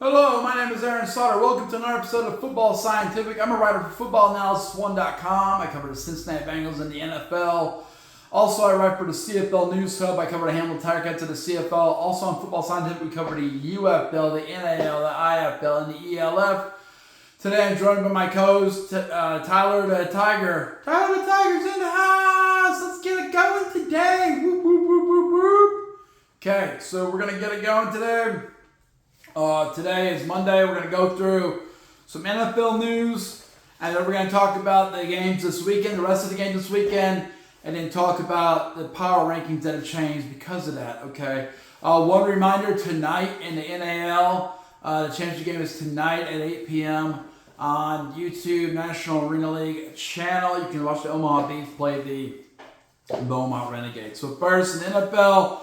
Hello, my name is Aaron Sauter. Welcome to another episode of Football Scientific. I'm a writer for FootballAnalysisOne.com. I cover the Cincinnati Bengals and the NFL. Also, I write for the CFL News Hub. I cover the Hamilton Tiger-Cats of the CFL. Also on Football Scientific, we cover the UFL, the NAL, the IFL, and the ELF. Today, I'm joined by my co-host, Tyler the Tiger. Tyler the Tiger's in the house! Let's get it going today! Whoop, whoop, whoop, whoop, whoop. Okay, so we're going to get it going today. Today is Monday. We're going to go through some NFL news, and then we're going to talk about the games this weekend, the rest of the games this weekend, and then talk about the power rankings that have changed because of that, okay? One reminder, tonight in the NAL, the championship game is tonight at 8 p.m. on YouTube National Arena League channel. You can watch the Omaha Beef play the Beaumont Renegades. So first, in the NFL,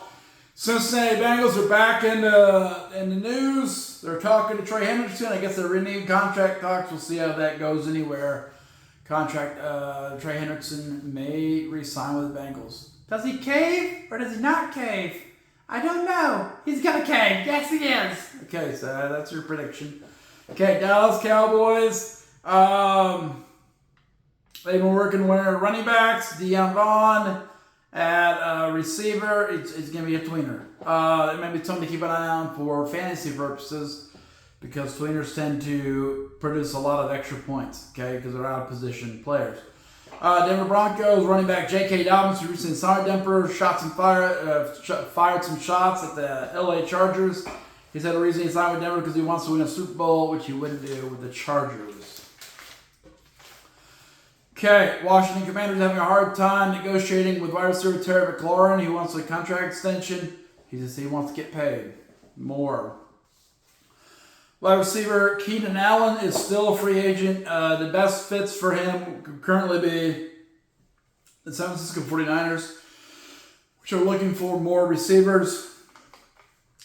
Cincinnati Bengals are back in the news. They're talking to Trey Hendrickson. I guess they're renewing contract talks. We'll see how that goes anywhere. Trey Hendrickson may re-sign with the Bengals. Does he cave or does he not cave? I don't know. He's gonna cave. Yes, he is. Okay, so that's your prediction. Okay, Dallas Cowboys. They've been working with running backs. Deion Vaughn. At receiver, it's going to be a tweener. It may be something to keep an eye on for fantasy purposes because tweeners tend to produce a lot of extra points, okay, because they're out of position players. Denver Broncos running back J.K. Dobbins, who recently signed Denver, fired some shots at the L.A. Chargers. He said the reason he signed with Denver because he wants to win a Super Bowl, which he wouldn't do with the Chargers. Okay, Washington Commanders having a hard time negotiating with wide receiver Terry McLaurin. He wants a contract extension. He wants to get paid more. Wide receiver Keenan Allen is still a free agent. The best fits for him could currently be the San Francisco 49ers, which are looking for more receivers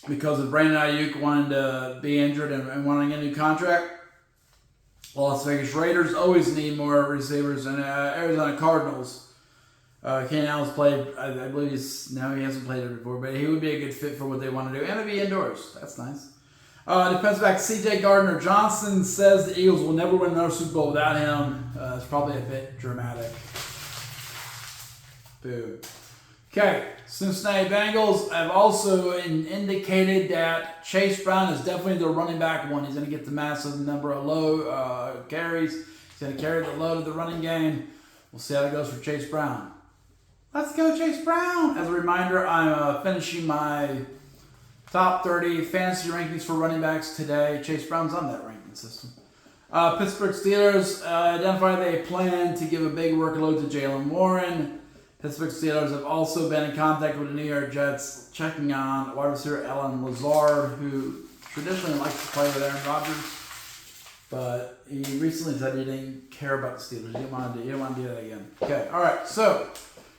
because of Brandon Ayuk wanting to be injured and wanting a new contract. Las Vegas Raiders always need more receivers, and Arizona Cardinals. Keenan Allen's played, I believe he hasn't played it before, but he would be a good fit for what they want to do, and it'd be indoors. That's nice. Defensive back C.J. Gardner-Johnson says the Eagles will never win another Super Bowl without him. It's probably a bit dramatic. Boo. Okay, Cincinnati Bengals have also indicated that Chase Brown is definitely the running back one. He's going to get the massive number of low carries. He's going to carry the load of the running game. We'll see how it goes for Chase Brown. Let's go, Chase Brown! As a reminder, I'm finishing my top 30 fantasy rankings for running backs today. Chase Brown's on that ranking system. Pittsburgh Steelers identified they plan to give a big workload to Jaylen Warren. Pittsburgh Steelers have also been in contact with the New York Jets, checking on wide receiver Allen Lazard, who traditionally likes to play with Aaron Rodgers, but he recently said he didn't care about the Steelers. He didn't want to do that again. Okay, all right. So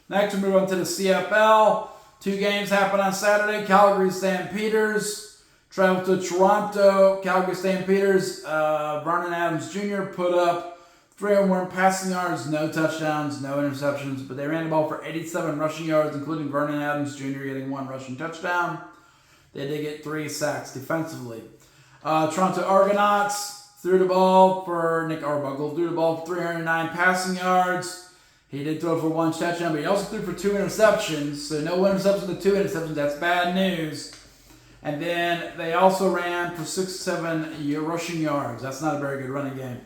next we move on to the CFL. 2 games happen on Saturday. Calgary Stampeders travel to Toronto. Calgary Stampeders. Vernon Adams Jr. put up 301 passing yards, no touchdowns, no interceptions, but they ran the ball for 87 rushing yards, including Vernon Adams Jr. getting 1 rushing touchdown. They did get 3 sacks defensively. Toronto Argonauts threw the ball for Nick Arbuckle, threw the ball for 309 passing yards. He did throw for 1 touchdown, but he also threw for 2 interceptions. So no interceptions to 2 interceptions, that's bad news. And then they also ran for 67 rushing yards. That's not a very good running game.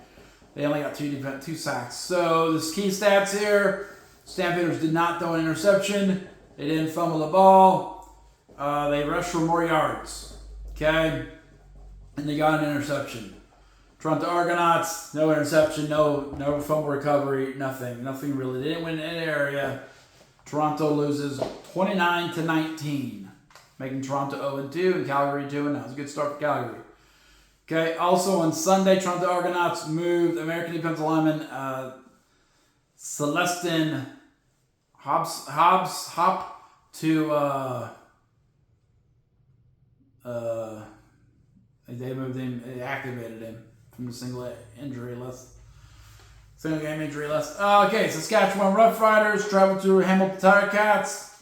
They only got 2 sacks. So the key stats here, Stampeders did not throw an interception. They didn't fumble the ball. They rushed for more yards. Okay? And they got an interception. Toronto Argonauts, no interception, no fumble recovery, nothing. Nothing really. They didn't win in any area. Toronto loses 29-19, making Toronto 0-2 and Calgary 2-0. That was a good start for Calgary. Okay, also on Sunday, Toronto Argonauts moved American defensive lineman Celestin Hop to they moved him, they activated him from the single game injury list. Okay, Saskatchewan Roughriders travel to Hamilton Tiger-Cats.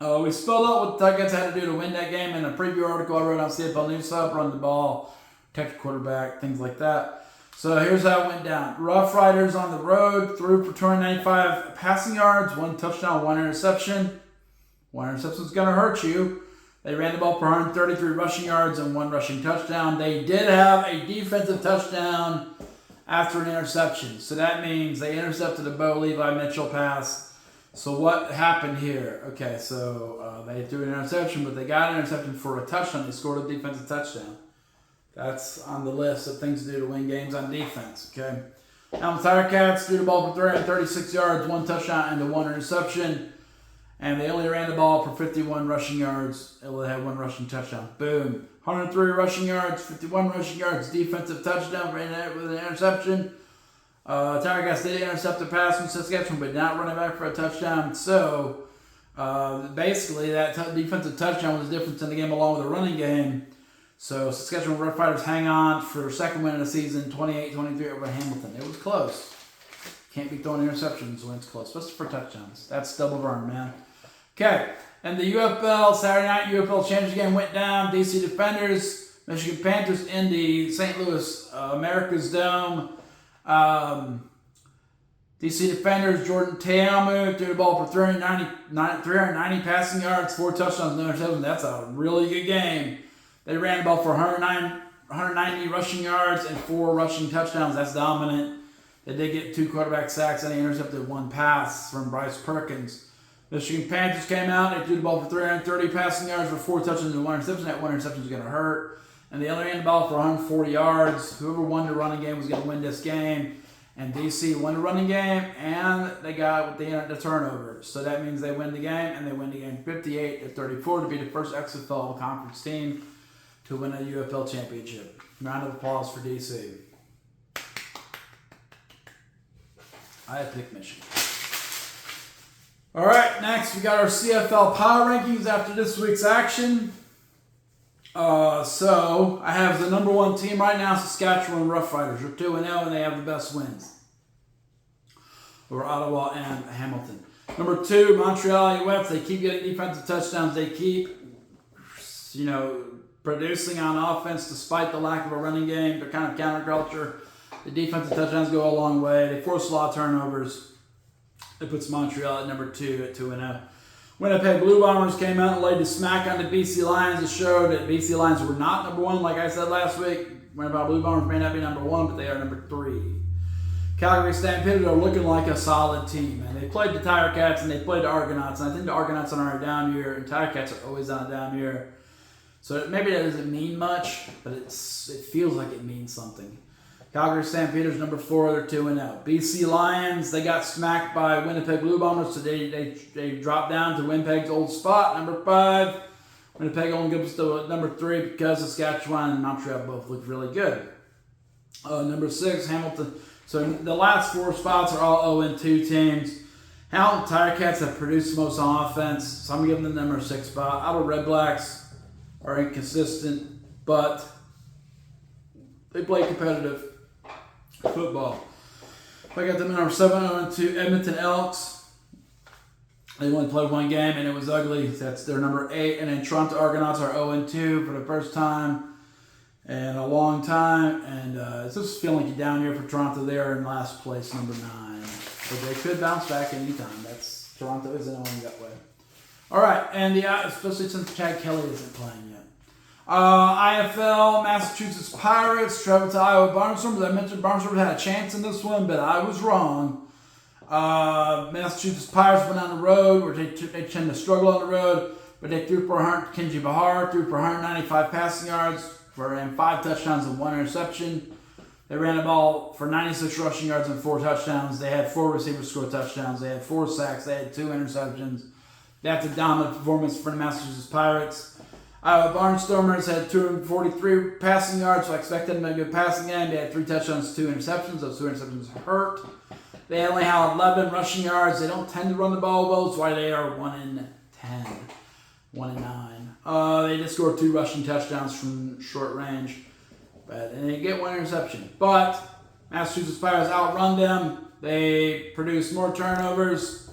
We spelled out what the Ticats had to do to win that game in a preview article I wrote on CFL News Hub, run the ball, protect the quarterback, things like that. So here's how it went down. Rough Riders on the road threw for 295 passing yards, 1 touchdown, 1 interception. 1 interception is going to hurt you. They ran the ball for 133 rushing yards and 1 rushing touchdown. They did have a defensive touchdown after an interception. So that means they intercepted a Bo Levi Mitchell pass. So what happened here? Okay, so they threw an interception, but they got an interception for a touchdown. They scored a defensive touchdown. That's on the list of things to do to win games on defense, okay? Now the Ticats threw the ball for 336 yards, 1 touchdown, and 1 interception. And they only ran the ball for 51 rushing yards. They had 1 rushing touchdown. Boom. 103 rushing yards, 51 rushing yards, defensive touchdown with an interception. Ticats did intercept the pass from Saskatchewan, but not running back for a touchdown. So basically, that defensive touchdown was the difference in the game along with the running game. So Saskatchewan Roughriders hang on for second win of the season, 28-23 over Hamilton. It was close. Can't be throwing interceptions when it's close, especially for touchdowns. That's double burn, man. Okay, and the UFL, Saturday night UFL championship game went down. DC Defenders, Michigan Panthers in the St. Louis America's Dome. DC Defenders, Jordan Teamu threw the ball for 390 passing yards, 4 touchdowns, no interceptions. That's a really good game. They ran the ball for 190 rushing yards and 4 rushing touchdowns. That's dominant. They did get 2 quarterback sacks and they intercepted 1 pass from Bryce Perkins. Michigan Panthers came out. They threw the ball for 330 passing yards for 4 touchdowns and 1 interception. That 1 interception is going to hurt. And they only ran the ball for 140 yards. Whoever won the running game was going to win this game. And DC won the running game, and they got the turnovers. So that means they win the game, and they win the game 58-34 to be the first XFL conference team to win a UFL championship. Round of applause for DC. I picked Michigan. All right, next we got our CFL power rankings after this week's action. So I have the number 1 team right now, Saskatchewan Roughriders. They're 2-0 and they have the best wins over Ottawa and Hamilton. Number 2, Montreal UF. They keep getting defensive touchdowns. They keep, producing on offense despite the lack of a running game. They're kind of counterculture. The defensive touchdowns go a long way. They force a lot of turnovers. It puts Montreal at number 2 at 2-0. Winnipeg Blue Bombers came out and laid the smack on the BC Lions to show that BC Lions were not number 1, like I said last week. Winnipeg Blue Bombers may not be number 1, but they are number 3. Calgary Stampeders are looking like a solid team, and they played the Tiger Cats and they played the Argonauts, and I think the Argonauts are on a down year, and Tiger Cats are always on a down year. So maybe that doesn't mean much, but it feels like it means something. Calgary Stampeders, number 4, they're 2-0. BC Lions, they got smacked by Winnipeg Blue Bombers, so they dropped down to Winnipeg's old spot, number 5. Winnipeg only gives us to number 3 because Saskatchewan and Montreal both look really good. Number 6, Hamilton. So the last 4 spots are all 0-2 teams. Hamilton Tiger Cats have produced most on offense, so I'm giving them the number 6 spot. Ottawa Red Blacks are inconsistent, but they play competitive football. I got them at number 7 to Edmonton Elks. They only played 1 game and it was ugly. That's their number 8. And then Toronto Argonauts are 0-2 for the first time in a long time. And it's just feeling like you're down here for Toronto. They are in last place, number 9. But they could bounce back anytime. Toronto isn't only that way. All right, and especially since Chad Kelly isn't playing yet. IFL, Massachusetts Pirates traveled to Iowa Barnstormers. I mentioned Barnstormers had a chance in this one, but I was wrong. Massachusetts Pirates went on the road, where they tend to struggle on the road, but they threw for Kenji Bahar threw for 195 passing yards for 5 touchdowns and 1 interception. They ran the ball for 96 rushing yards and 4 touchdowns. They had 4 receivers score touchdowns. They had 4 sacks. They had 2 interceptions. That's a dominant performance for the Massachusetts Pirates. Iowa Barnstormers had 243 passing yards, so I expected them to have a good passing game. They had 3 touchdowns, 2 interceptions. Those 2 interceptions hurt. They only had 11 rushing yards. They don't tend to run the ball well. That's why they are 1-10, 1-9. They just scored 2 rushing touchdowns from short range, and they get 1 interception. But Massachusetts Pirates outrun them. They produced more turnovers.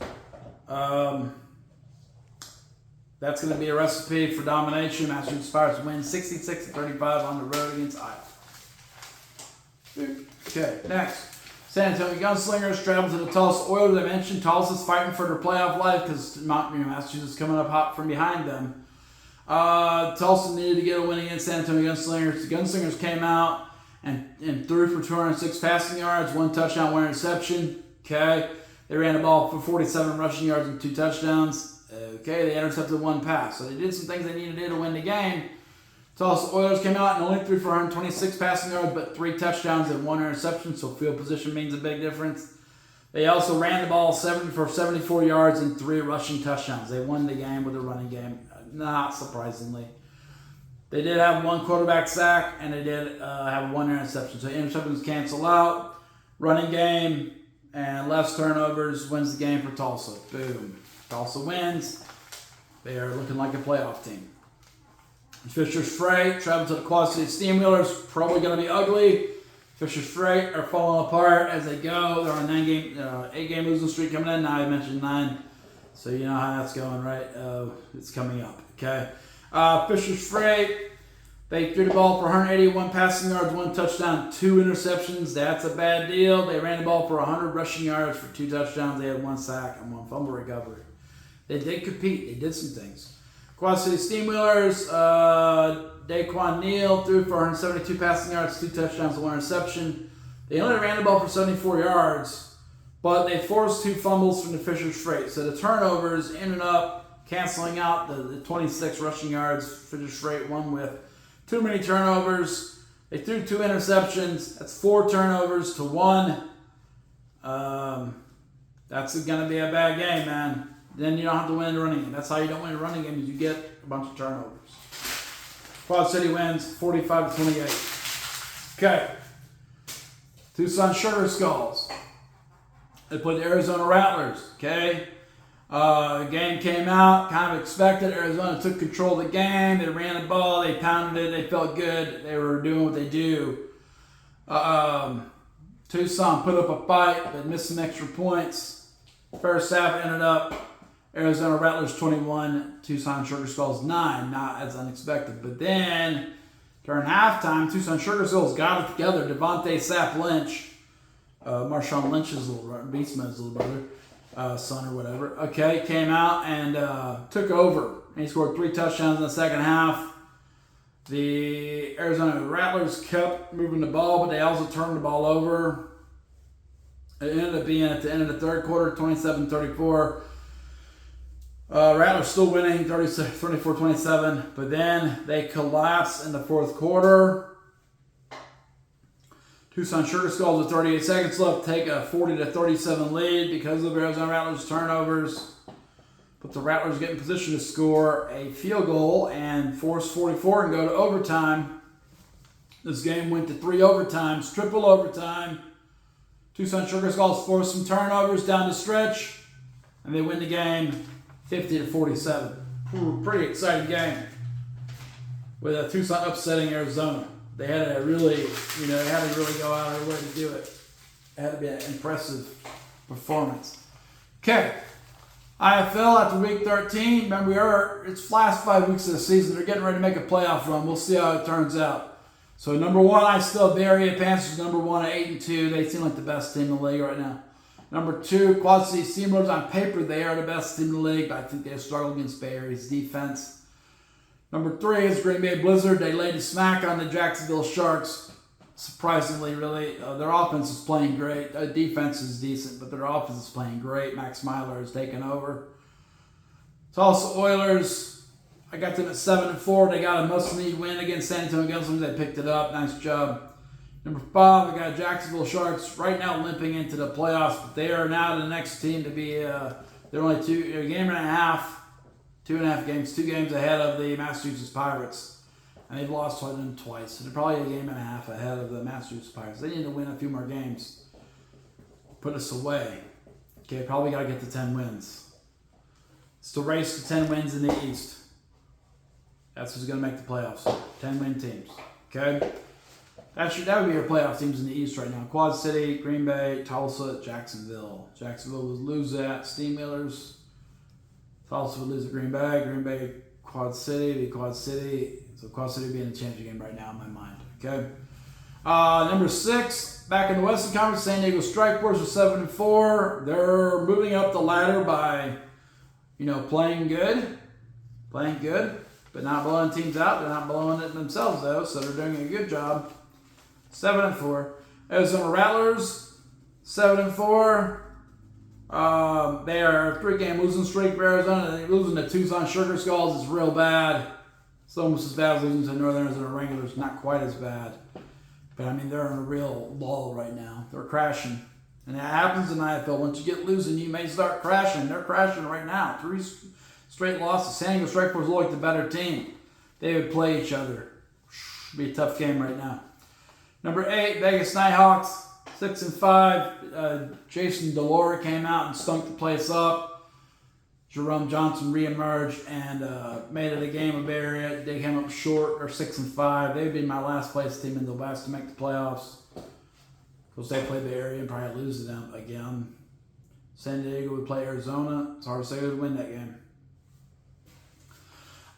That's going to be a recipe for domination. Massachusetts Pirates win 66-35 on the road against Iowa. Okay, next. San Antonio Gunslingers travel to the Tulsa Oilers. I mentioned Tulsa's fighting for their playoff life because Massachusetts is coming up hot from behind them. Tulsa needed to get a win against San Antonio Gunslingers. The Gunslingers came out and threw for 206 passing yards, 1 touchdown, 1 interception. Okay, they ran the ball for 47 rushing yards and 2 touchdowns. Okay, they intercepted 1 pass. So they did some things they needed to do to win the game. Tulsa Oilers came out and only threw for 126 passing yards, but 3 touchdowns and 1 interception, so field position means a big difference. They also ran the ball for 74 yards and 3 rushing touchdowns. They won the game with a running game, not surprisingly. They did have 1 quarterback sack, and they did have 1 interception. So interceptions cancel out. Running game and less turnovers wins the game for Tulsa. Boom. Tulsa wins. They are looking like a playoff team. Fisher's Freight travel to the Quad City Steamwheelers. Probably going to be ugly. Fisher's Freight are falling apart as they go. They're on a 8-game losing streak coming in. Now I mentioned 9. So you know how that's going, right? It's coming up. Okay. Fisher's Freight. They threw the ball for 181 passing yards, 1 touchdown, 2 interceptions. That's a bad deal. They ran the ball for 100 rushing yards for 2 touchdowns. They had 1 sack and 1 fumble recovery. They did compete. They did some things. Quad City Steamwheelers, Daquan Neal threw for 172 passing yards, 2 touchdowns, and 1 interception. They only ran the ball for 74 yards, but they forced 2 fumbles from the Fisher's Freight. So the turnovers ended up canceling out the 26 rushing yards Fisher's Freight won with. Too many turnovers. They threw 2 interceptions. That's 4 turnovers to 1. That's going to be a bad game, man. Then you don't have to win the running game. That's how you don't win a running game, is you get a bunch of turnovers. Quad City wins 45-28. Okay. Tucson Sugar Skulls. They played the Arizona Rattlers. Okay. The game came out, kind of expected. Arizona took control of the game. They ran the ball. They pounded it. They felt good. They were doing what they do. Tucson put up a fight, but missed some extra points. First half ended up Arizona Rattlers 21, Tucson Sugar Skulls 9. Not as unexpected. But then, during halftime, Tucson Sugar Skulls got it together. Devontae Sapp Lynch, Marshawn Lynch's little brother, Beastman's little brother, son or whatever, okay, came out and took over. And he scored 3 touchdowns in the second half. The Arizona Rattlers kept moving the ball, but they also turned the ball over. It ended up being at the end of the third quarter, 27-34. Rattlers still winning 34-27, but then they collapsed in the fourth quarter. Tucson Sugar Skulls with 38 seconds left take a 40-37 lead because of Arizona Rattlers turnovers. But the Rattlers get in position to score a field goal and force 44 and go to overtime. This game went to 3 overtimes, triple overtime. Tucson Sugar Skulls forced some turnovers down the stretch, and they win the game 50-47. Pretty exciting game with Tucson upsetting Arizona. They had to really, they had to really go out of their way to do it. It had to be an impressive performance. Okay, IFL after week 13. Remember, it's last 5 weeks of the season. They're getting ready to make a playoff run. We'll see how it turns out. So number 1, I still have the area Panthers. Number 1 at 8-2. They seem like the best team in the league right now. Number 2, Quad City Steamrollers. On paper, they are the best team in the league, but I think they struggle against Bay Area's defense. Number 3 is Green Bay Blizzard. They laid a smack on the Jacksonville Sharks. Surprisingly, really. Their offense is playing great. Their defense is decent, but their offense is playing great. Max Myler has taken over. Tulsa Oilers, I got them at 7-4. They got a must-need win against San Antonio Gunslingers. They picked it up. Nice job. Number 5, we got Jacksonville Sharks right now limping into the playoffs, but they are now the next team to be, they're only a game and a half, 2.5 games, 2 games ahead of the Massachusetts Pirates. And they've lost to them twice. So they're probably a game and a half ahead of the Massachusetts Pirates. They need to win a few more games. Put us away. Okay, probably got to get to 10 wins. It's the race to 10 wins in the East. That's who's going to make the playoffs. 10-win teams. Okay? That would be your playoff teams in the East right now. Quad City, Green Bay, Tulsa, Jacksonville. Jacksonville would lose that. Steamwheelers. Tulsa would lose to Green Bay. Green Bay, Quad City, Quad City. So Quad City being the championship game right now in my mind. Okay. Number 6, back in the Western Conference, San Diego Strike Force are 7-4. They're moving up the ladder by, playing good, but not blowing teams out. They're not blowing it themselves though, so they're doing a good job. 7-4. Arizona Rattlers, 7-4. They are a 3-game losing streak for Arizona. They're losing to Tucson Sugar Skulls. It's real bad. It's almost as bad as losing to Northern Arizona Wranglers. Not quite as bad. But, they're in a real lull right now. They're crashing. And that happens in IFL. Once you get losing, you may start crashing. They're crashing right now. 3 straight losses. San Diego Strike Force look like the better team. They would play each other. Be a tough game right now. Number 8, Vegas Nighthawks, 6-5. Jason Delore came out and stunk the place up. Jerome Johnson reemerged and made it a game of area. They came up short. They're 6-5. They'd be my last place team in the West to make the playoffs. Because they play the area and probably lose to them again. San Diego would play Arizona. It's hard to say who would win that game.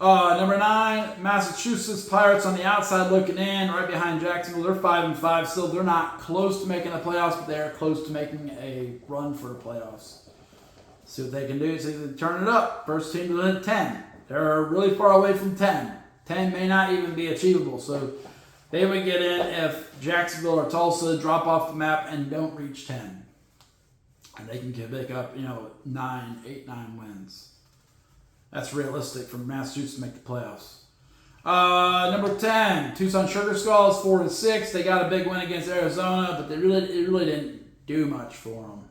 Number 9, Massachusetts Pirates on the outside looking in, right behind Jacksonville. They're 5-5 still. They're not close to making the playoffs, but they are close to making a run for the playoffs. See what they can do. See if they can turn it up. First team to hit 10. They're really far away from 10. 10 may not even be achievable. So they would get in if Jacksonville or Tulsa drop off the map and don't reach 10. And they can pick up, 8, 9 wins. That's realistic for Massachusetts to make the playoffs. Number 10, Tucson Sugar Skulls, 4-6. They got a big win against Arizona, but it really didn't do much for them.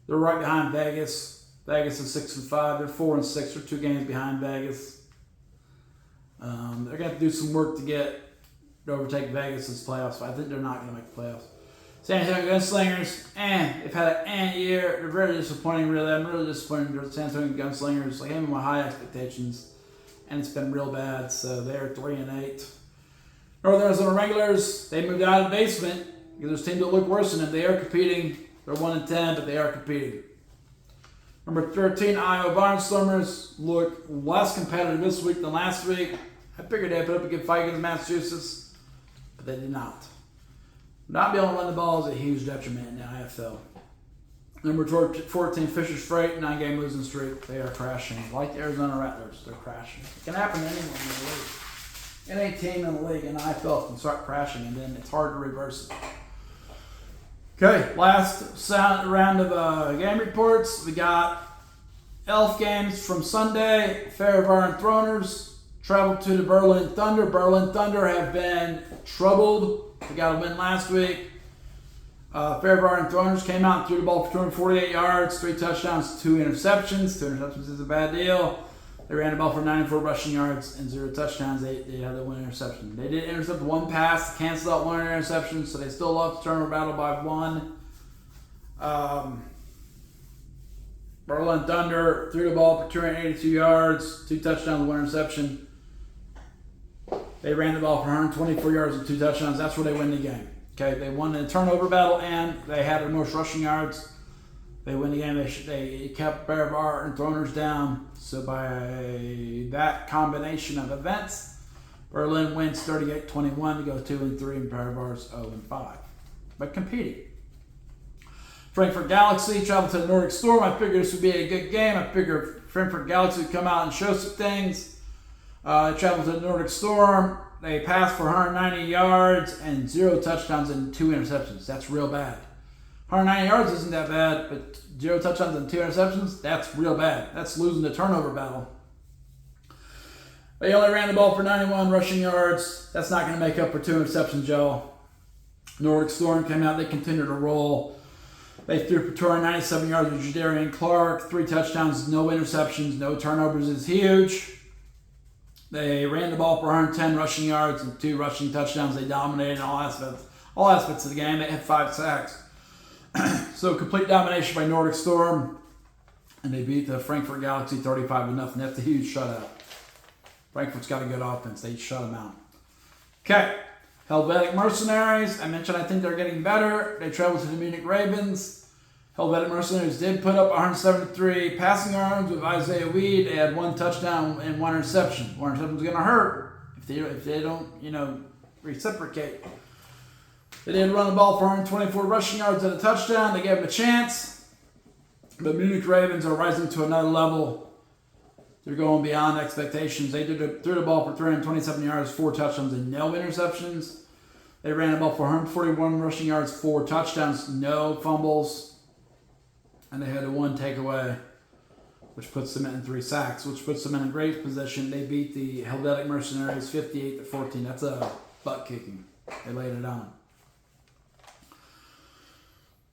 They're right behind Vegas. Vegas is 6-5. They're 4-6. They're 2 games behind Vegas. They're going to have to do some work to overtake Vegas' playoffs. But I think they're not going to make the playoffs. San Antonio Gunslingers, they've had an year. They're very disappointing, really. I'm really disappointed in San Antonio Gunslingers. I gave them my high expectations, and it's been real bad. So they're 3-8. Northern Arizona Wranglers, they moved out of the basement because there's teams that look worse than them. They are competing. They're 1-10, but they are competing. Number 13, Iowa Barnstormers look less competitive this week than last week. I figured they'd put up a good fight against Massachusetts, but they did not. Not being able to run the ball is a huge detriment in the IFL. Number 14, Fisher's Freight, 9-game losing streak. They are crashing. Like the Arizona Rattlers, they're crashing. It can happen to anyone in the league. Any team in the league in the IFL can start crashing, and then it's hard to reverse it. Okay, last round of game reports. We got Elf games from Sunday. Fairbairn Throners traveled to the Berlin Thunder. Berlin Thunder have been troubled. They got a win last week. Fairbairn Throners came out and threw the ball for 248 yards, 3 touchdowns, 2 interceptions. 2 interceptions is a bad deal. They ran the ball for 94 rushing yards and 0 touchdowns. They had the 1 interception. They did intercept 1 pass, canceled out 1 interception, so they still lost the turnover battle by 1. Berlin Thunder threw the ball for 282 yards, 2 touchdowns, 1 interception. They ran the ball for 124 yards and 2 touchdowns. That's where they win the game. Okay, they won the turnover battle and they had the most rushing yards. They win the game. They kept Fairbairn and Throners down. So by that combination of events, Berlin wins 38-21 to go 2-3, and Fairbairn's 0-5. But competing. Frankfurt Galaxy traveled to the Nordic Storm. I figured this would be a good game. I figured Frankfurt Galaxy would come out and show some things. They traveled to the Nordic Storm. They passed for 190 yards and 0 touchdowns and 2 interceptions. That's real bad. 190 yards isn't that bad, but 0 touchdowns and 2 interceptions, that's real bad. That's losing the turnover battle. They only ran the ball for 91 rushing yards. That's not going to make up for 2 interceptions, Joe. Nordic Storm came out. They continued to roll. They threw for 297 yards with Jadarian Clark. 3 touchdowns, no interceptions, no turnovers is huge. They ran the ball for 110 rushing yards and 2 rushing touchdowns. They dominated in all aspects of the game. They had 5 sacks. So complete domination by Nordic Storm. And they beat the Frankfurt Galaxy 35-0. That's a huge shutout. Frankfurt's got a good offense. They shut them out. Okay. Helvetic Mercenaries. I mentioned I think they're getting better. They traveled to the Munich Ravens. Helvetic Mercenaries did put up 173 passing yards with Isaiah Weed. They had 1 touchdown and 1 interception. 1 interception is going to hurt if they don't, reciprocate. They did run the ball for 124 rushing yards and a touchdown. They gave them a chance. The Munich Ravens are rising to another level. They're going beyond expectations. They threw the ball for 327 yards, 4 touchdowns, and no interceptions. They ran the ball for 141 rushing yards, 4 touchdowns, no fumbles. And they had 1 takeaway, which puts them in 3 sacks, which puts them in a great position. They beat the Helvetic Mercenaries 58-14. That's a butt kicking. They laid it on.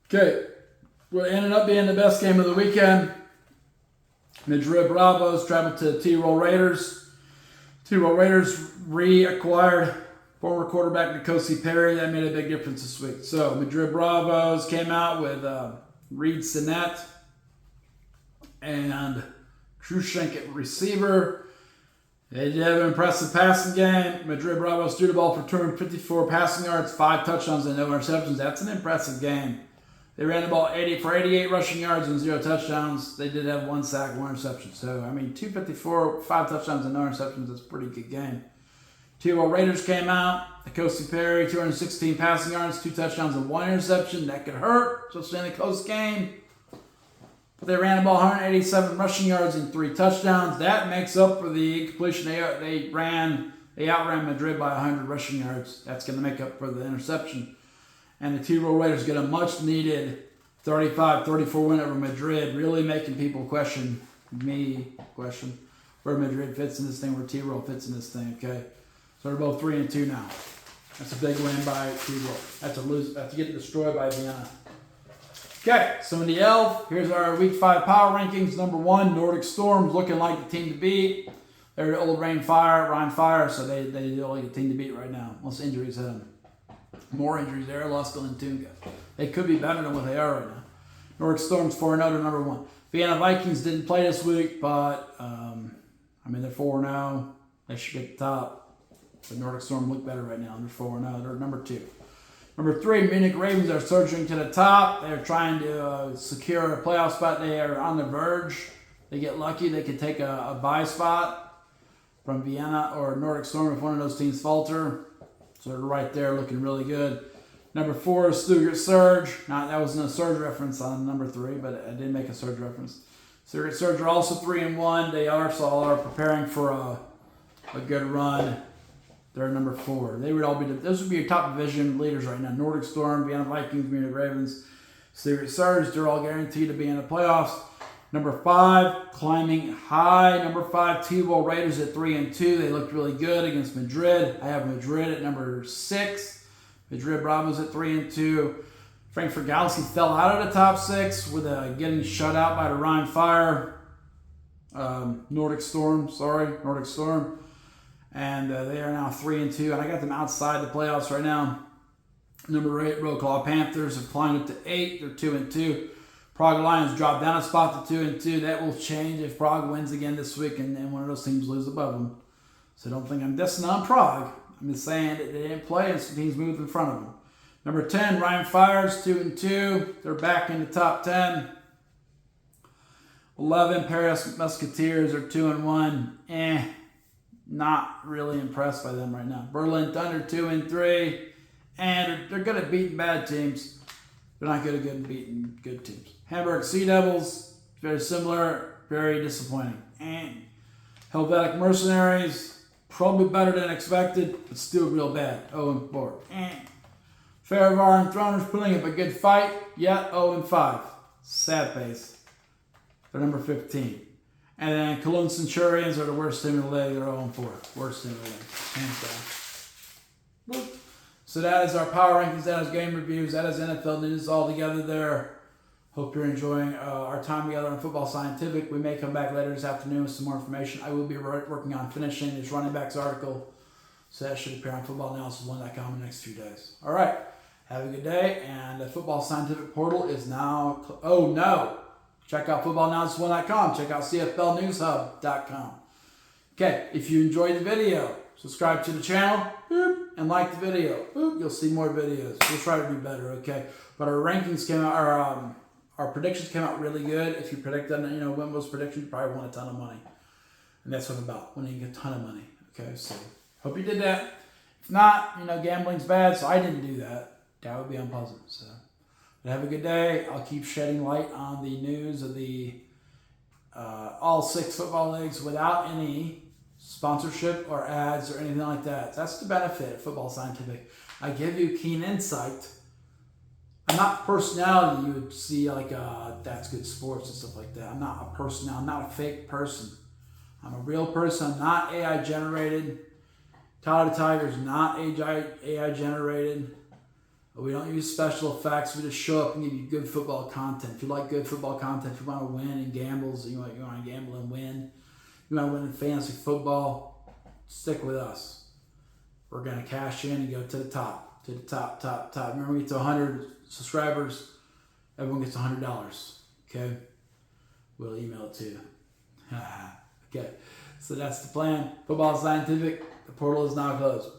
Okay, what ended up being the best game of the weekend. Madrid Bravos traveled to the T-Roll Raiders. T-Roll Raiders reacquired former quarterback Nicosi Perry. That made a big difference this week. So Madrid Bravos came out with Reed Sinnett and Krushenk at receiver. They did have an impressive passing game. Madrid Bravos threw the ball for 254 passing yards, 5 touchdowns, and no interceptions. That's an impressive game. They ran the ball 88 rushing yards and 0 touchdowns. They did have 1 sack, 1 interception. So, 254, 5 touchdowns and no interceptions. That's a pretty good game. T-Roll Raiders came out. Nicosi Perry, 216 passing yards, 2 touchdowns and 1 interception. That could hurt, especially in the close game. But they ran the ball 187 rushing yards and 3 touchdowns. That makes up for the incompletion. They outran Madrid by 100 rushing yards. That's going to make up for the interception. And the T-Roll Raiders get a much-needed 35-34 win over Madrid, really making people question where Madrid fits in this thing, where T-Roll fits in this thing, okay? So they're both 3-2 now. That's a big win by T-Roll. Have to get destroyed by Vienna. Okay, so in the Elf, here's our Week 5 power rankings. Number 1, Nordic Storms, looking like the team to beat. They're the old Ryan Fire, so they the only team to beat right now, unless injuries hit them. More injuries there, Luskell and Tunga. They could be better than what they are right now. Nordic Storms 4-0 to number 1. Vienna Vikings didn't play this week, but they're 4-0. They should get the top. The Nordic Storm look better right now. They're 4-0. They're number 2. Number 3, Munich Ravens are surging to the top. They're trying to secure a playoff spot. They are on the verge. They get lucky. They could take a bye spot from Vienna or Nordic Storm if one of those teams falter. So they're right there looking really good. Number 4 is Stuttgart Surge. Now, that wasn't a Surge reference on number 3, but I did make a Surge reference. Stuttgart Surge are also 3-1. They also are preparing for a good run. They're number 4. Those would be your top division leaders right now. Nordic Storm, Vienna Vikings, Munich Ravens, Stuttgart Surge. They're all guaranteed to be in the playoffs. Number 5, climbing high. Number 5, T-Roll Raiders at 3-2. They looked really good against Madrid. I have Madrid at number 6. Madrid Bravos at 3-2. Frankfurt Galaxy fell out of the top 6 with getting shut out by the Rhine Fire. Nordic Storm. And they are now 3-2. And I got them outside the playoffs right now. Number 8, Roll Panthers have climbed up to 8. They're 2-2. Prague Lions dropped down a spot to 2-2. That will change if Prague wins again this week and one of those teams loses above them. So don't think I'm dissing on Prague. I'm just saying that they didn't play and some teams moved in front of them. Number 10, Ryan Fires, 2-2. They're back in the top 10. 11, Paris Musketeers are 2-1. Not really impressed by them right now. Berlin Thunder, 2-3. And they're good at beating bad teams. They're not good at beating good teams. Hamburg Sea Devils, very similar, very disappointing. Helvetic Mercenaries, probably better than expected, but still real bad. 0-4. Farivar and Throners putting up a good fight, yet 0-5. Sad face. They're number 15. And then Cologne Centurions are the worst team in the league. They're 0-4. Worst team in the league. Hands down. So that is our power rankings. That is game reviews. That is NFL news all together there. Hope you're enjoying our time together on Football Scientific. We may come back later this afternoon with some more information. I will be working on finishing this running backs article. So that should appear on footballanalysis1.com in the next few days. All right. Have a good day. And the Football Scientific portal is now... Check out footballanalysis1.com. Check out CFLnewshub.com. Okay. If you enjoyed the video, subscribe to the channel. And like the video. You'll see more videos. We'll try to do better, okay? But our rankings came out, our predictions came out really good. If you predict on, win those predictions, you probably won a ton of money. And that's what I'm about, winning a ton of money. Okay, so hope you did that. If not, gambling's bad, so I didn't do that. That would be unpleasant. So, but have a good day. I'll keep shedding light on the news of the all 6 football leagues without any sponsorship or ads or anything like that. That's the benefit of Football Scientific. I give you keen insight. I'm not personality you would see like That's Good Sports and stuff like that. I'm not a personality. I'm not a fake person. I'm a real person. I'm not AI generated. Tyler the Tiger is not AI generated. We don't use special effects. We just show up and give you good football content. If you like good football content, if you want to win in gambles, you want to gamble and win, you want to win in fantasy football, stick with us. We're going to cash in and go to the top. To the top. Remember, we get to 100 subscribers, everyone gets $100. Okay? We'll email it to you. Okay. So that's the plan. Football Scientific. The portal is now closed.